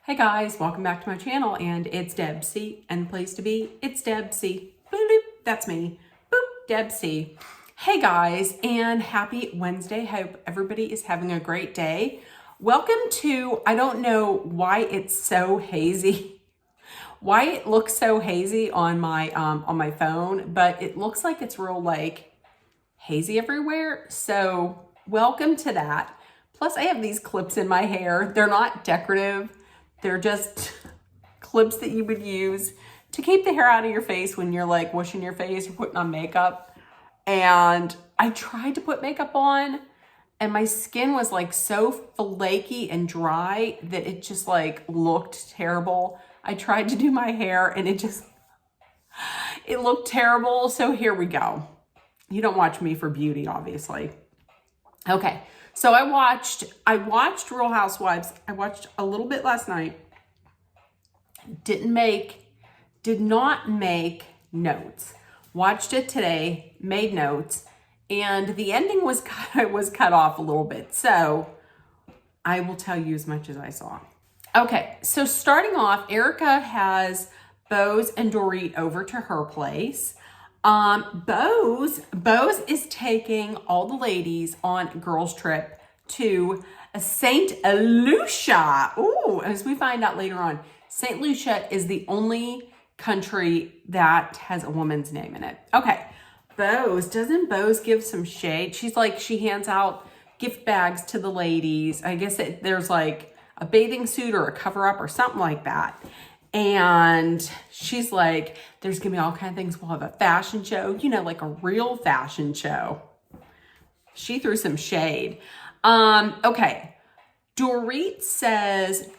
Hey guys, welcome back to my channel, and it's Deb C, and the place to be, it's Deb C. Boop, boop, that's me. Boop, Deb C. Hey guys, and happy Wednesday. Hope everybody is having a great day. Welcome to, I don't know why it's so hazy, why it looks so hazy on my phone, but it looks like it's real like hazy everywhere. So welcome to that. Plus I have these clips in my hair. They're not decorative. They're just clips that you would use to keep the hair out of your face when you're like washing your face or putting on makeup. And I tried to put makeup on and my skin was like so flaky and dry that it just like looked terrible. I tried to do my hair and it looked terrible. So here we go. You don't watch me for beauty, obviously. Okay. So I watched Real Housewives. I watched a little bit last night. Did not make notes. Watched it today, made notes, and the ending was cut off a little bit. So I will tell you as much as I saw. Okay, so starting off, Erica has Bose and Dorit over to her place. Bose is taking all the ladies on a girls trip to St. Lucia. Ooh, as we find out later on, St. Lucia is the only country that has a woman's name in it. Okay, doesn't Bose give some shade? She's like, she hands out gift bags to the ladies. I guess there's like a bathing suit or a cover up or something like that. And she's like, there's gonna be all kinds of things. We'll have a fashion show, like a real fashion show. She threw some shade. Okay. Dorit says,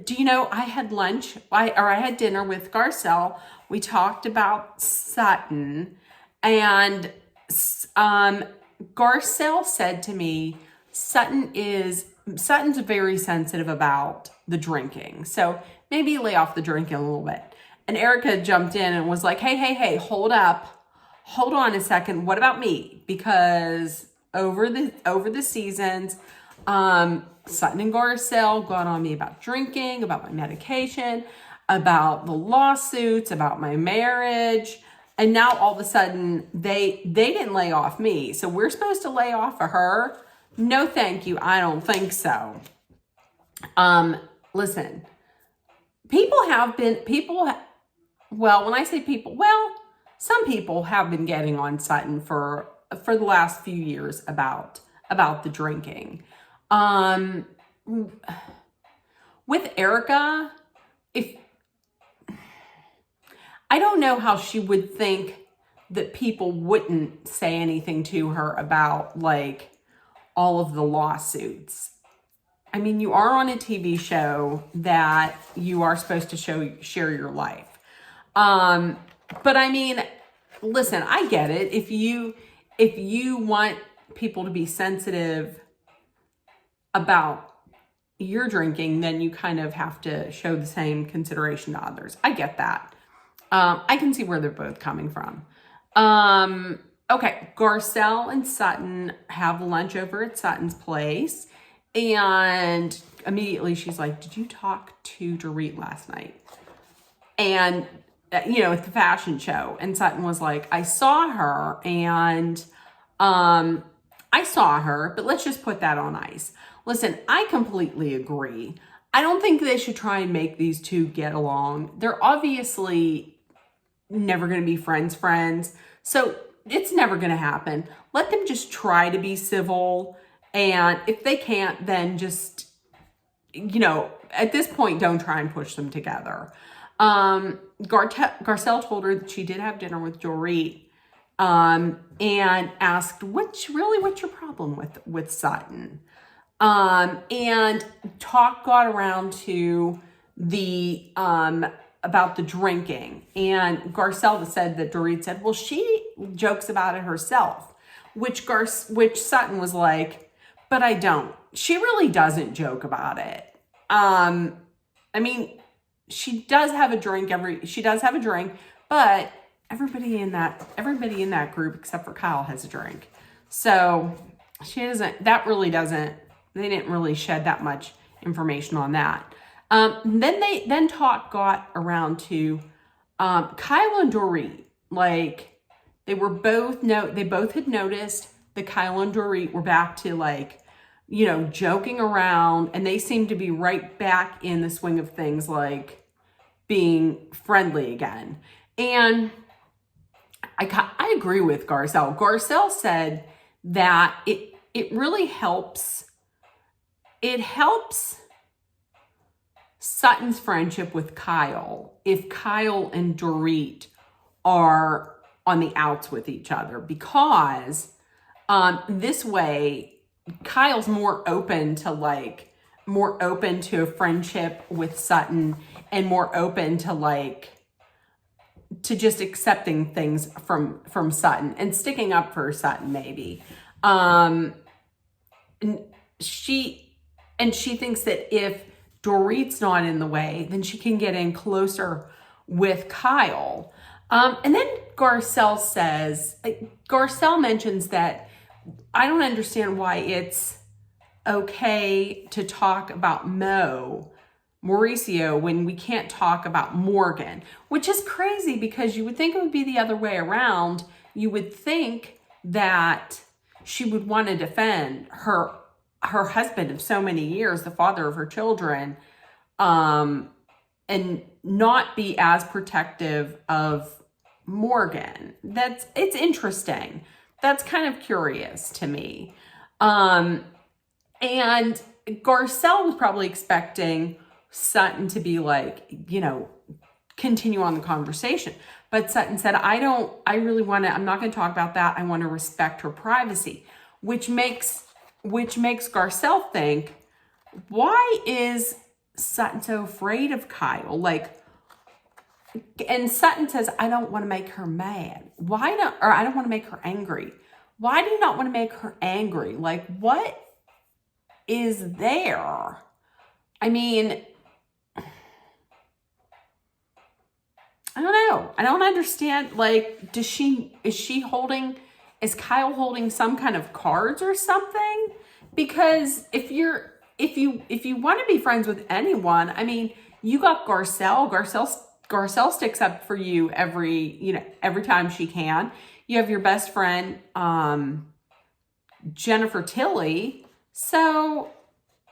do you know, I had lunch, I had dinner with Garcelle. We talked about Sutton, and Garcelle said to me, Sutton's very sensitive about the drinking. So maybe lay off the drinking a little bit. And Erica jumped in and was like, hey, hold up. Hold on a second. What about me? Because over the seasons, Sutton and Garcelle got on me about drinking, about my medication, about the lawsuits, about my marriage. And now all of a sudden they didn't lay off me. So we're supposed to lay off of her? No, thank you. I don't think so. Listen, some people have been getting on Sutton for the last few years about the drinking. With Erica, I don't know how she would think that people wouldn't say anything to her about like all of the lawsuits. I mean, you are on a TV show that you are supposed to share your life. But I mean, listen, I get it. If you want people to be sensitive about your drinking, then you kind of have to show the same consideration to others. I get that. I can see where they're both coming from. Okay, Garcelle and Sutton have lunch over at Sutton's place. And immediately she's like, did you talk to Dorit last night? And, at the fashion show. And Sutton was like, I saw her, but let's just put that on ice. Listen, I completely agree. I don't think they should try and make these two get along. They're obviously never going to be friends. So it's never going to happen. Let them just try to be civil. And if they can't, then just, at this point, don't try and push them together. Garcelle told her that she did have dinner with Dorit, and asked, what's your problem with Sutton? And talk got around to the, about the drinking. And Garcelle said that Dorit said, well, she jokes about it herself, which Sutton was like, but I don't. She really doesn't joke about it. I mean, she does have a drink, but everybody in that group except for Kyle has a drink. So they didn't really shed that much information on that. Then talk got around to Kyle and Dorit. Like they both had noticed that Kyle and Dorit were back to like, joking around, and they seemed to be right back in the swing of things, like being friendly again. And I agree with Garcelle. Garcelle said that it really helps. It helps Sutton's friendship with Kyle if Kyle and Dorit are on the outs with each other, because this way Kyle's more open to a friendship with Sutton, and more open to just accepting things from Sutton and sticking up for Sutton maybe. And she thinks that if Dorit's not in the way, then she can get in closer with Kyle. And then Garcelle mentions that I don't understand why it's okay to talk about Mauricio when we can't talk about Morgan, which is crazy because you would think it would be the other way around. You would think that she would want to defend her husband of so many years, the father of her children, and not be as protective of Morgan. It's interesting. That's kind of curious to me. And Garcelle was probably expecting Sutton to be like, continue on the conversation. But Sutton said, I'm not going to talk about that. I want to respect her privacy, which makes Garcelle think, why is Sutton so afraid of Kyle? And Sutton says, I don't want to make her mad. I don't want to make her angry. Why do you not want to make her angry? Like, what is there? I mean, I don't know. I don't understand. Like, is Kyle holding some kind of cards or something? Because if you want to be friends with anyone, I mean, you got Garcelle. Garcelle sticks up for you every time she can. You have your best friend, Jennifer Tilly. So,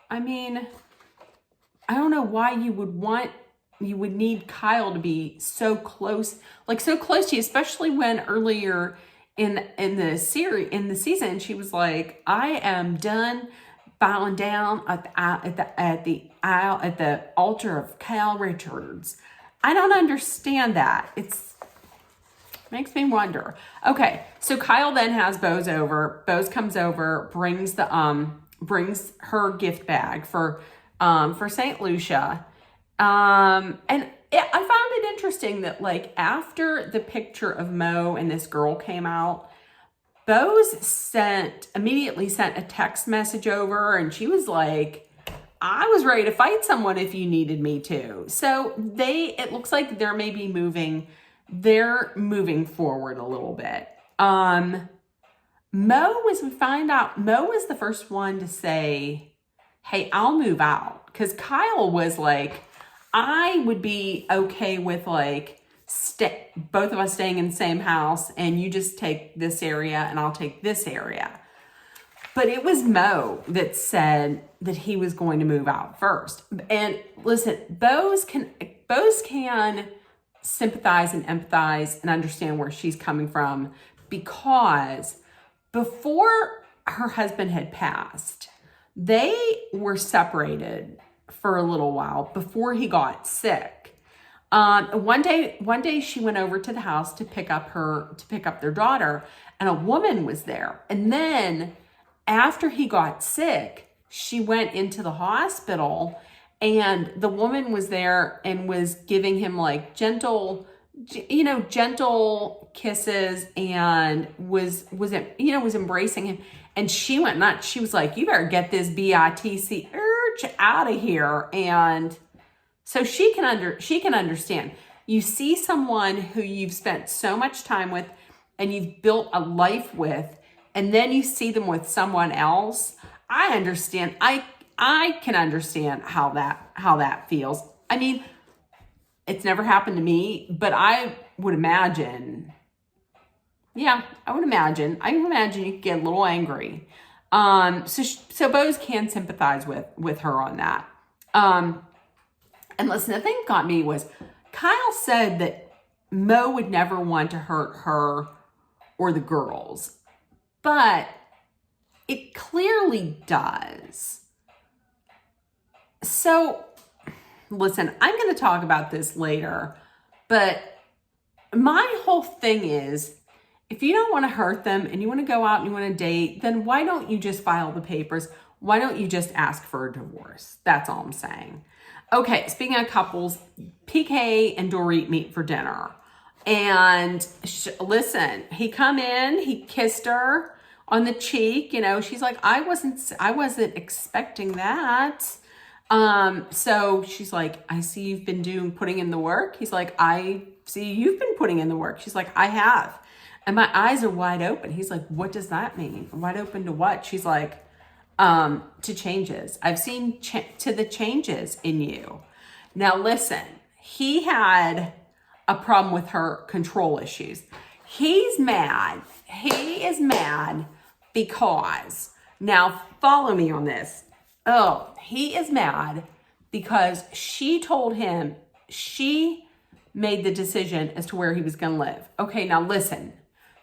I mean, I don't know why you would need Kyle to be so close to you, especially when earlier in the season, she was like, I am done bowing down at the altar of Kyle Richards. I don't understand that. Makes me wonder. Okay, so Kyle then has Bose over. Bose comes over, brings her gift bag for St. Lucia. I found it interesting that after the picture of Mo and this girl came out, Bose immediately sent a text message over, and she was like, I was ready to fight someone if you needed me to. So it looks like they're moving forward a little bit. Mo was the first one to say, hey, I'll move out. Because Kyle was like, I would be okay with both of us staying in the same house, and you just take this area and I'll take this area. But it was Mo that said that he was going to move out first. And listen, Bose can sympathize and empathize and understand where she's coming from, because before her husband had passed, they were separated for a little while before he got sick. One day she went over to the house to pick up their daughter, and a woman was there. And then after he got sick, she went into the hospital, and the woman was there and was giving him gentle kisses, and was embracing him. And she went nuts. She was like, you better get this BITC urge out of here. And so she can understand. You see someone who you've spent so much time with and you've built a life with, and then you see them with someone else. I understand. I I can understand how that feels. I mean, it's never happened to me, but I would imagine, yeah, I would imagine you could get a little angry. So Bose can sympathize with her on that. And listen, the thing that got me was Kyle said that Mo would never want to hurt her or the girls, but it clearly does. So listen, I'm going to talk about this later, but my whole thing is, if you don't want to hurt them and you want to go out and you want to date, then why don't you just file the papers? Why don't you just ask for a divorce? That's all I'm saying. Okay, speaking of couples, PK and Dorit meet for dinner. And listen, he come in, he kissed her on the cheek. You know, she's like, I wasn't expecting that. So she's like, I see you've been putting in the work. He's like, I see you've been putting in the work. She's like, I have. And my eyes are wide open. He's like, what does that mean? Wide open to what? She's like, to changes. I've seen to the changes in you. Now listen, he had a problem with her control issues. He's mad. He is mad because, now follow me on this. Oh, he is mad because she told him she made the decision as to where he was going to live. Okay, now listen.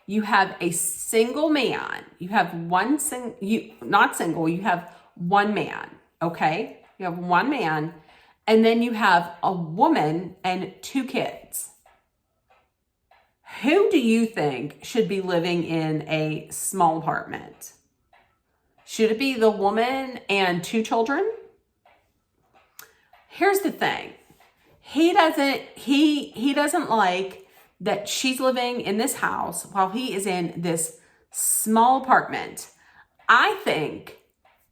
You have a single man. You have you have one man, okay? You have one man, and then you have a woman and 2 kids. Who do you think should be living in a small apartment? Should it be the woman and 2 children? Here's the thing. He doesn't like that she's living in this house while he is in this small apartment. I think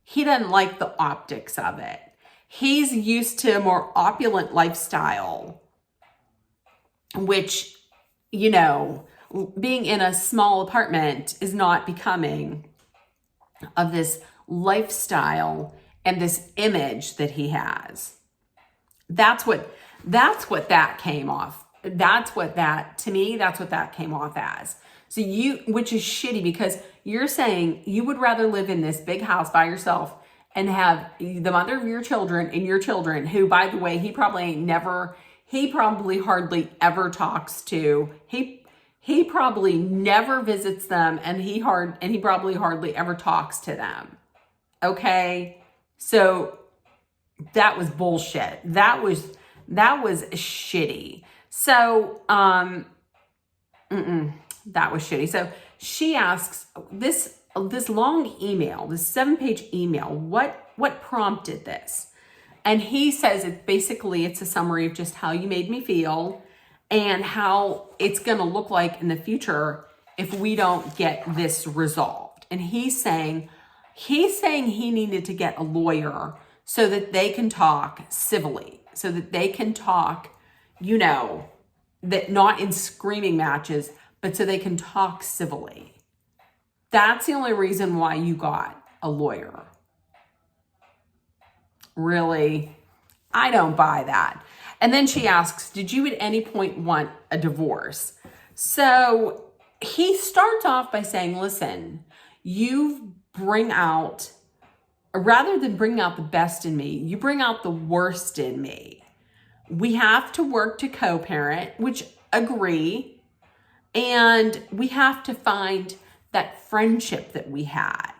he doesn't like the optics of it. He's used to a more opulent lifestyle, which, you know, being in a small apartment is not becoming of this lifestyle and this image that he has. That's what that came off. That's what that came off as. So which is shitty, because you're saying you would rather live in this big house by yourself and have the mother of your children and your children, who, by the way, he probably hardly ever talks to. He probably never visits them, and he probably hardly ever talks to them. Okay? So that was bullshit. That was shitty. So, that was shitty. So she asks this long email, this 7-page email, what prompted this? And he says it's a summary of just how you made me feel and how it's going to look like in the future if we don't get this resolved. And he's saying he needed to get a lawyer so that they can talk civilly, so that they can talk, you know, that not in screaming matches, but so they can talk civilly. That's the only reason why you got a lawyer. Really? I don't buy that. And then she asks, did you at any point want a divorce? So he starts off by saying, listen, rather than bring out the best in me, you bring out the worst in me. We have to work to co-parent, which agree. And we have to find that friendship that we had.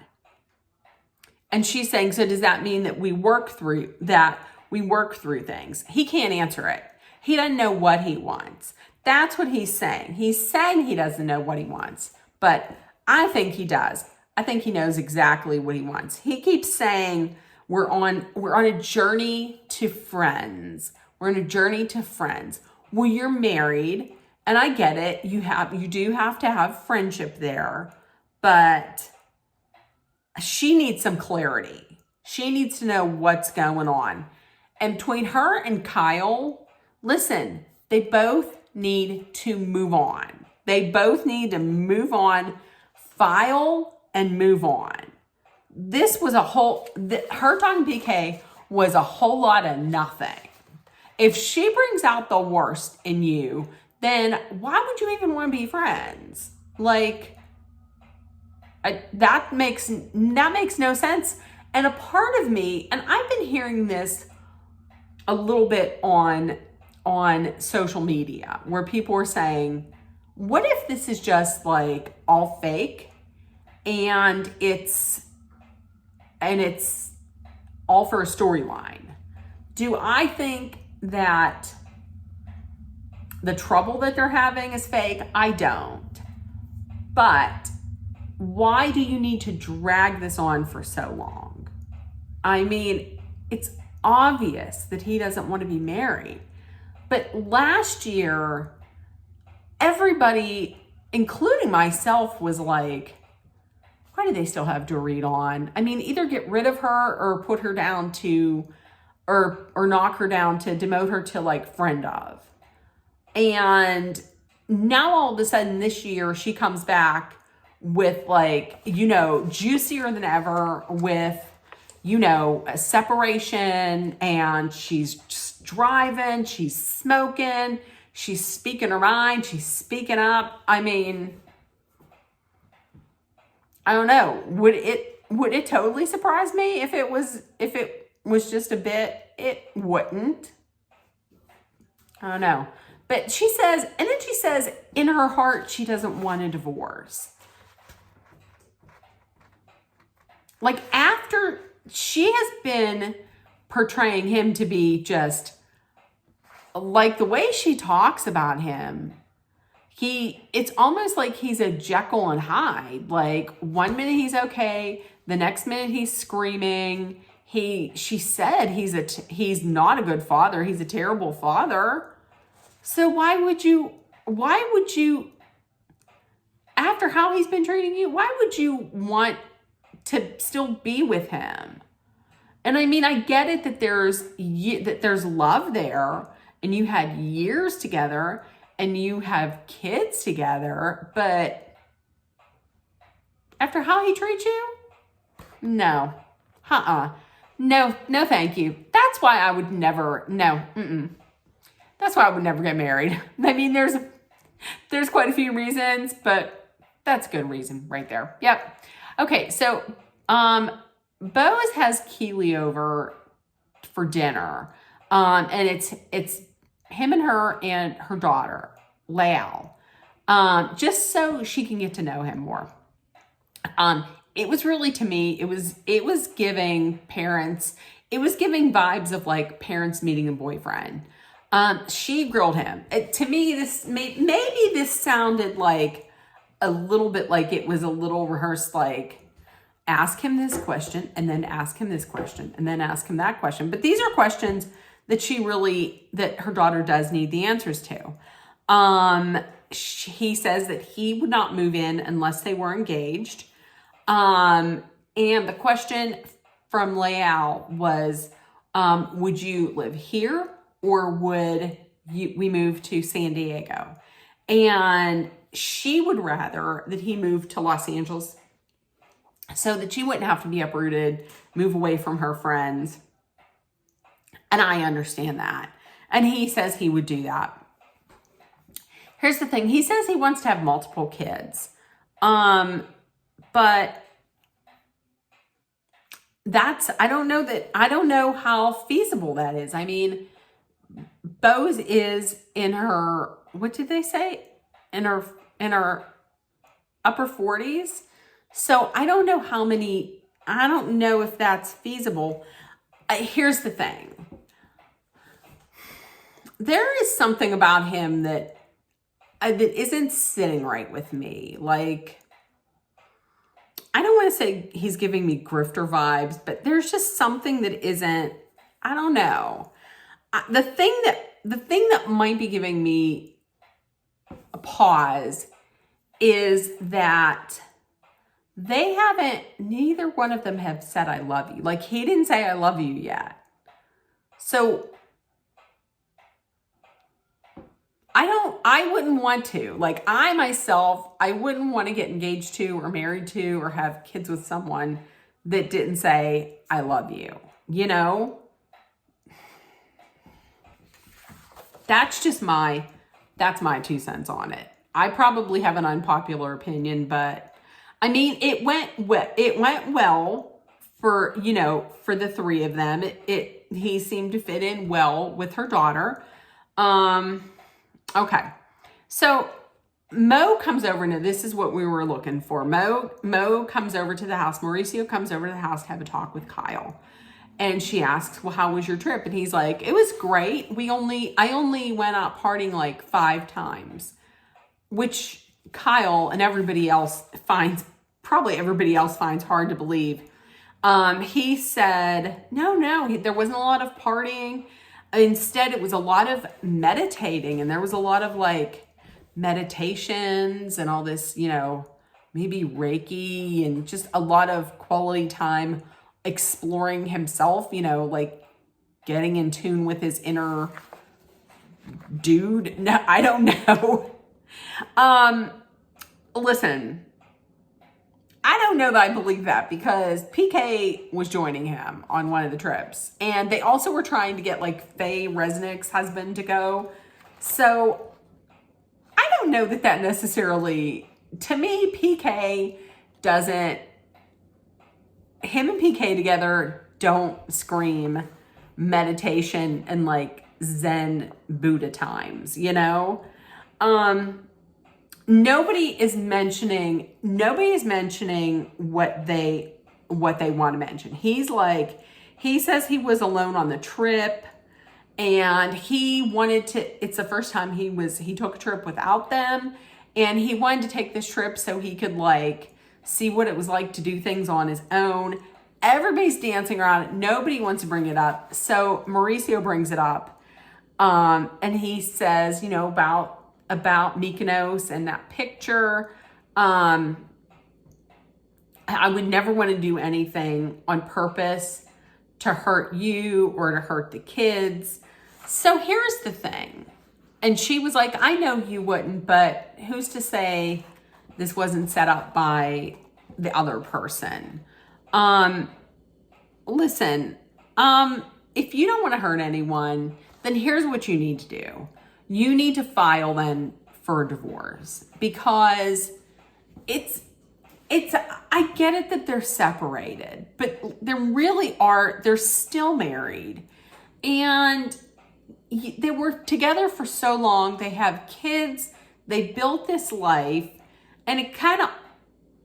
And she's saying, so does that mean that we work through things? He can't answer it. He doesn't know what he wants. That's what he's saying. He's saying he doesn't know what he wants, but I think he does. I think he knows exactly what he wants. He keeps saying we're on a journey to friends. We're on a journey to friends. Well, you're married, and I get it. You do have to have friendship there, but she needs some clarity. She needs to know what's going on. And between her and Kyle, listen, they both need to move on. They both need to move on, file and move on. this was her talking PK was a whole lot of nothing. If she brings out the worst in you, then why would you even want to be friends? Like, that makes no sense. And a part of me, and I've been hearing this a little bit on social media, where people are saying, what if this is just like all fake and it's all for a storyline? Do I think that the trouble that they're having is fake? I don't. But why do you need to drag this on for so long? I mean, it's obvious that he doesn't want to be married. But last year, everybody, including myself, was like, why do they still have Dorit on? I mean, either get rid of her or put her down to, or knock her down to demote her to like friend of. And now all of a sudden this year, she comes back with like, you know, juicier than ever with, you know, a separation, and she's just driving, she's smoking, she's speaking her mind, she's speaking up. I mean, I don't know. Would it totally surprise me if it was just a bit? It wouldn't. I don't know. But she says, and then she says in her heart, she doesn't want a divorce. Like, after she has been portraying him to be just like, the way she talks about him, it's almost like he's a Jekyll and Hyde. Like, one minute he's okay, the next minute he's screaming. She said he's not a good father. He's a terrible father. So why would you, after how he's been treating you, why would you want to still be with him? And I mean, I get it that there's love there, and you had years together, and you have kids together, but after how he treats you, no, no, thank you. That's why I would never, That's why I would never get married. I mean, there's quite a few reasons, but that's a good reason right there. Yep. Okay, so Boaz has Keely over for dinner, and it's him and her daughter, Lael, just so she can get to know him more. It was really, to me, it was giving parents, it was giving vibes of like parents meeting a boyfriend. She grilled him. To me, maybe this sounded like a little bit like it was a little rehearsed, like, ask him this question and then ask him this question and then ask him that question. But these are questions that that her daughter does need the answers to. He says that he would not move in unless they were engaged. And the question from Lael was, would you live here or would we move to San Diego? And she would rather that he move to Los Angeles so that she wouldn't have to be uprooted, move away from her friends. And I understand that. And he says he would do that. Here's the thing. He says he wants to have multiple kids. But I don't know how feasible that is. I mean, Boaz is in her, what did they say? In her upper 40s. So I don't know if that's feasible. Here's the thing. There is something about him that isn't sitting right with me. Like, I don't want to say he's giving me grifter vibes, but there's just something that isn't, I don't know. The thing that might be giving me a pause is that neither one of them have said, I love you. Like, he didn't say, I love you yet. So I wouldn't want to. Like, I wouldn't want to get engaged to or married to or have kids with someone that didn't say, I love you, you know? That's my 2 cents on it. I probably have an unpopular opinion, but I mean, it went well for, you know, for the three of them. He seemed to fit in well with her daughter. Okay. So Mo comes over. Now, this is what we were looking for. Mo comes over to the house. Mauricio comes over to the house to have a talk with Kyle. And she asks, well, how was your trip? And he's like, it was great. I only went out partying like 5 times, which Kyle and everybody else finds hard to believe. He said, no, there wasn't a lot of partying. Instead, it was a lot of meditating, and there was a lot of like meditations and all this, you know, maybe Reiki and just a lot of quality time exploring himself, you know, like getting in tune with his inner dude. No, I don't know. Listen, I don't know that I believe that, because PK was joining him on one of the trips, and they also were trying to get like Faye Resnick's husband to go. So I don't know that necessarily, to me, him and PK together don't scream meditation and like Zen Buddha times, you know? Nobody is mentioning what they want to mention. He says he was alone on the trip, and it's the first time he took a trip without them, and he wanted to take this trip so he could like see what it was like to do things on his own. Everybody's dancing around it. Nobody wants to bring it up. So Mauricio brings it up. And he says, you know, about Mykonos and that picture. I would never want to do anything on purpose to hurt you or to hurt the kids. So here's the thing. And she was like, I know you wouldn't, but who's to say this wasn't set up by the other person? Listen, if you don't want to hurt anyone, then here's what you need to do. You need to file then for a divorce, because I get it that they're separated, but they're still married, and they were together for so long. They have kids, they built this life, and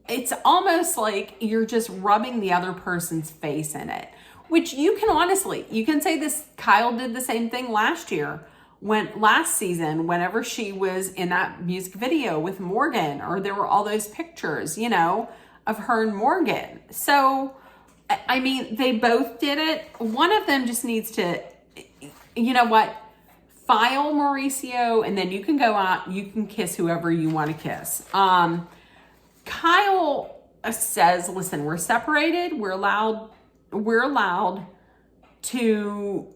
it's almost like you're just rubbing the other person's face in it, which you can say this. Kyle did the same thing last season, whenever she was in that music video with Morgan, or there were all those pictures, you know, of her and Morgan. So, I mean, they both did it. One of them just needs to, you know what, file Mauricio, and then you can go out, you can kiss whoever you want to kiss. Kyle says, listen, we're separated. We're allowed to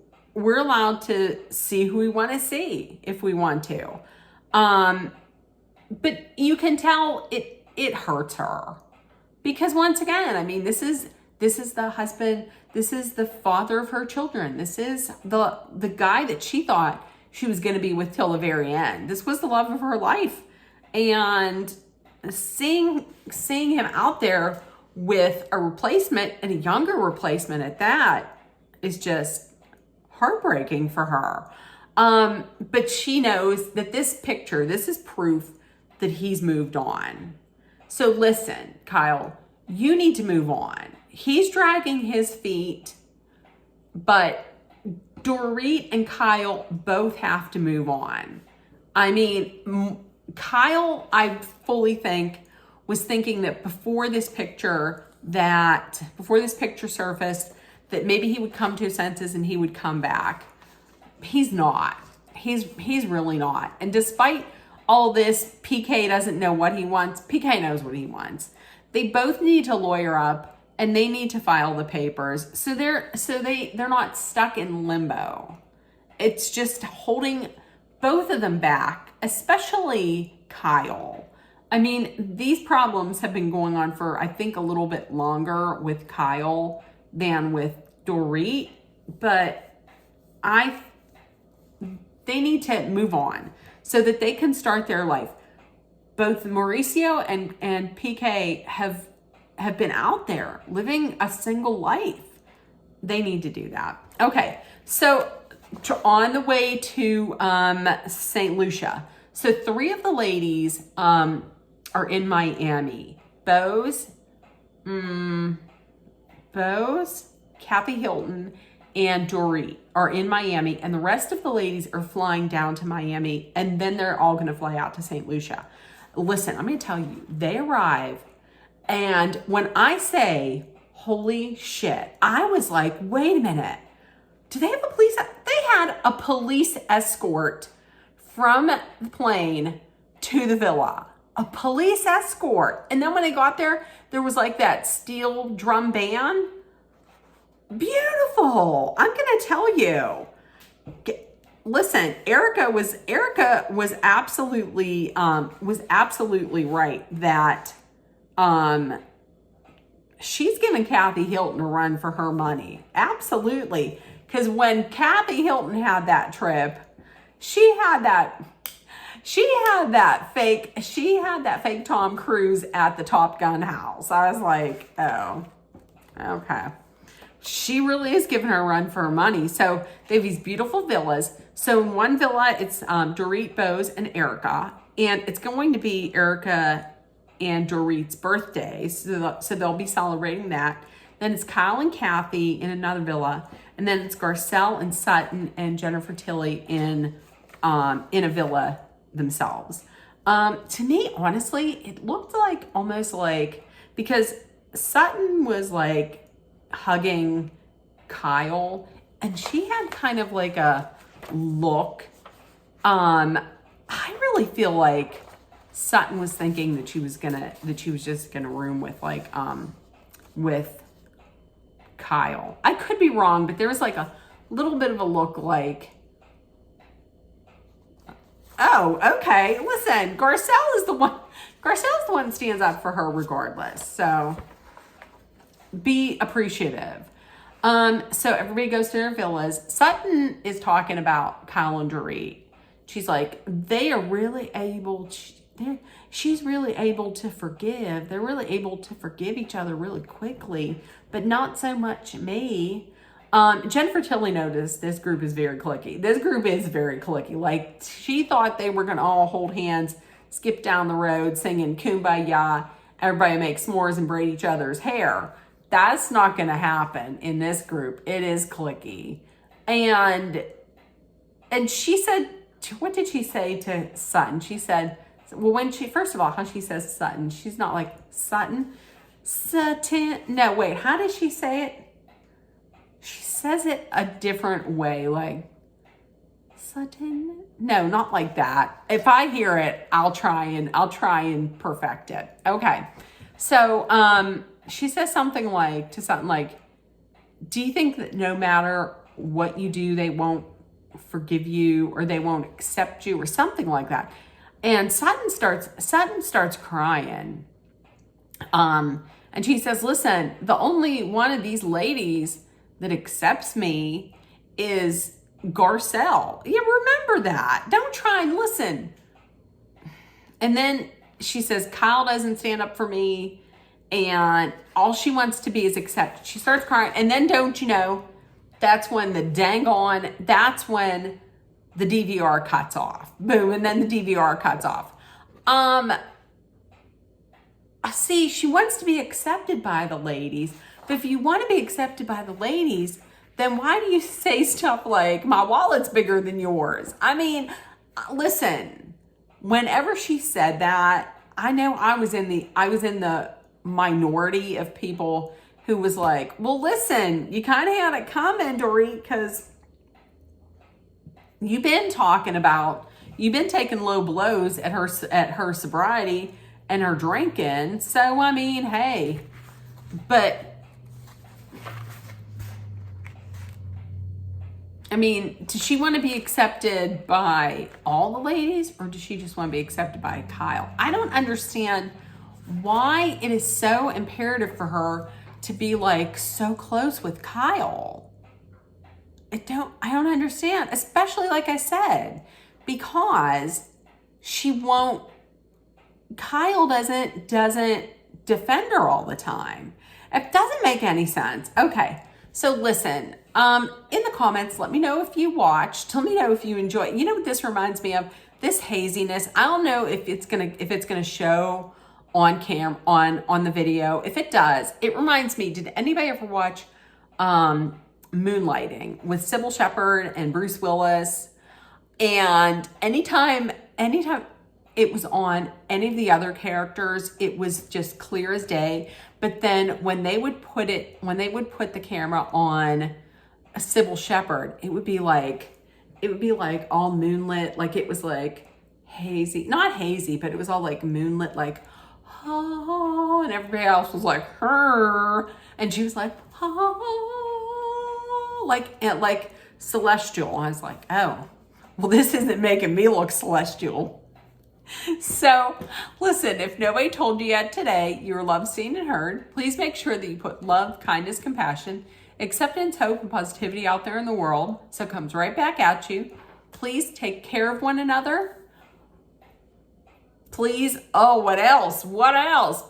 see who we want to see if we want to. But you can tell it hurts her, because once again, I mean, this is the husband, this is the father of her children. This is the guy that she thought she was going to be with till the very end. This was the love of her life. And seeing him out there with a replacement, and a younger replacement at that, is just heartbreaking for her. But she knows that this is proof that he's moved on. So listen, Kyle, you need to move on. He's dragging his feet, but Dorit and Kyle both have to move on. I mean, Kyle, I fully think, was thinking that before this picture surfaced, that maybe he would come to his senses and he would come back. He's not. He's really not. And despite all this, PK doesn't know what he wants. PK knows what he wants. They both need to lawyer up, and they need to file the papers. So they're not stuck in limbo. It's just holding both of them back, especially Kyle. I mean, these problems have been going on for, I think, a little bit longer with Kyle than with Dorit, but they need to move on so that they can start their life. Both Mauricio and PK have been out there living a single life. They need to do that. Okay, so on the way to St. Lucia. So 3 of the ladies are in Miami. Bose, Kathy Hilton, and Dorit are in Miami, and the rest of the ladies are flying down to Miami, and then they're all going to fly out to St. Lucia. Listen, I'm going to tell you, they arrive, and when I say, holy shit, I was like, wait a minute. Do they have a police? They had a police escort from the plane to the villa. A police escort. And then when they got there, there was like that steel drum band. Beautiful. I'm going to tell you. Listen, Erica was absolutely right that she's giving Kathy Hilton a run for her money. Absolutely. Because when Kathy Hilton had that trip, she had that fake Tom Cruise at the Top Gun house. I was like, oh, okay. She really is giving her a run for her money. So they have these beautiful villas. So in one villa, it's Dorit, Bose, and Erica. And it's going to be Erica and Dorit's birthday. So they'll be celebrating that. Then it's Kyle and Kathy in another villa. And then it's Garcelle and Sutton and Jennifer Tilly in a villa themselves. To me, honestly, it looked like almost like, because Sutton was like hugging Kyle, and she had kind of like a look. I really feel like Sutton was thinking that she was just gonna room with with Kyle. I could be wrong, but there was like a little bit of a look like, oh, okay. Listen, Garcelle's the one that stands up for her regardless. So be appreciative. So everybody goes to their villas. Sutton is talking about Kyle and Dorit. She's like, she's really able to forgive. They're really able to forgive each other really quickly, but not so much me. Jennifer Tilly noticed this group is very cliquey. This group is very cliquey. Like, she thought they were going to all hold hands, skip down the road, singing Kumbaya, everybody make s'mores and braid each other's hair. That's not going to happen in this group. It is cliquey. And she said, what did she say to Sutton? She said, well, first of all, how she says Sutton, she's not like Sutton. No, wait, how does she say it? She says it a different way, like Sutton. No, not like that. If I hear it, I'll try and perfect it. Okay. So, she says something like to Sutton, like, do you think that no matter what you do, they won't forgive you or they won't accept you or something like that? And Sutton starts crying. And she says, listen, the only one of these ladies that accepts me is Garcelle. Yeah, remember that. Don't try and listen. And then she says, Kyle doesn't stand up for me, and all she wants to be is accepted. She starts crying, and then don't you know, that's when the DVR cuts off. Boom, and then the DVR cuts off. See, she wants to be accepted by the ladies, but if you want to be accepted by the ladies, then why do you say stuff like, my wallet's bigger than yours? I mean, listen, whenever she said that, I know I was in the minority of people who was like, well, listen, you kind of had it coming, Dorit, because you've been taking low blows at her sobriety and her drinking. So, I mean, hey, I mean, does she want to be accepted by all the ladies, or does she just want to be accepted by Kyle? I don't understand why it is so imperative for her to be like so close with Kyle. I don't understand, especially like I said, because Kyle doesn't defend her all the time. It doesn't make any sense. Okay. So listen, in the comments, let me know if you watched. Let me know if you enjoy. You know what this reminds me of? This haziness. I don't know if it's gonna show on on the video. If it does, it reminds me. Did anybody ever watch Moonlighting with Sybil Shepherd and Bruce Willis? And anytime it was on any of the other characters, it was just clear as day. But then when they would put the camera on a Sybil Shepherd, it would be like all moonlit, like it was like hazy, not hazy, but it was all like moonlit, like, oh, and everybody else was like, her, and she was like, oh, like celestial. I was like, oh, well, this isn't making me look celestial. So listen, if nobody told you yet today, you're loved, seen, and heard. Please make sure that you put love, kindness, compassion, acceptance, hope, and positivity out there in the world, so it comes right back at you. Please take care of one another. Please, oh, what else? What else?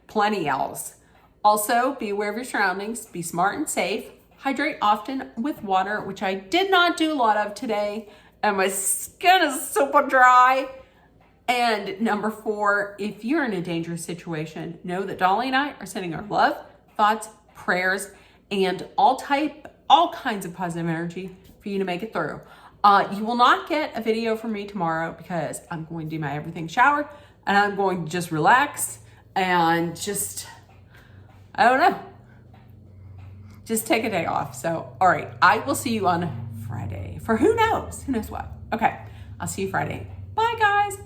Plenty else. Also, be aware of your surroundings. Be smart and safe. Hydrate often with water, which I did not do a lot of today, and my skin is super dry. And number 4, if you're in a dangerous situation, know that Dolly and I are sending our love, thoughts, prayers, and all kinds of positive energy for you to make it through. You will not get a video from me tomorrow because I'm going to do my everything shower, and I'm going to just relax and just, I don't know, just take a day off. So, all right, I will see you on Friday for who knows what. Okay, I'll see you Friday. Bye, guys.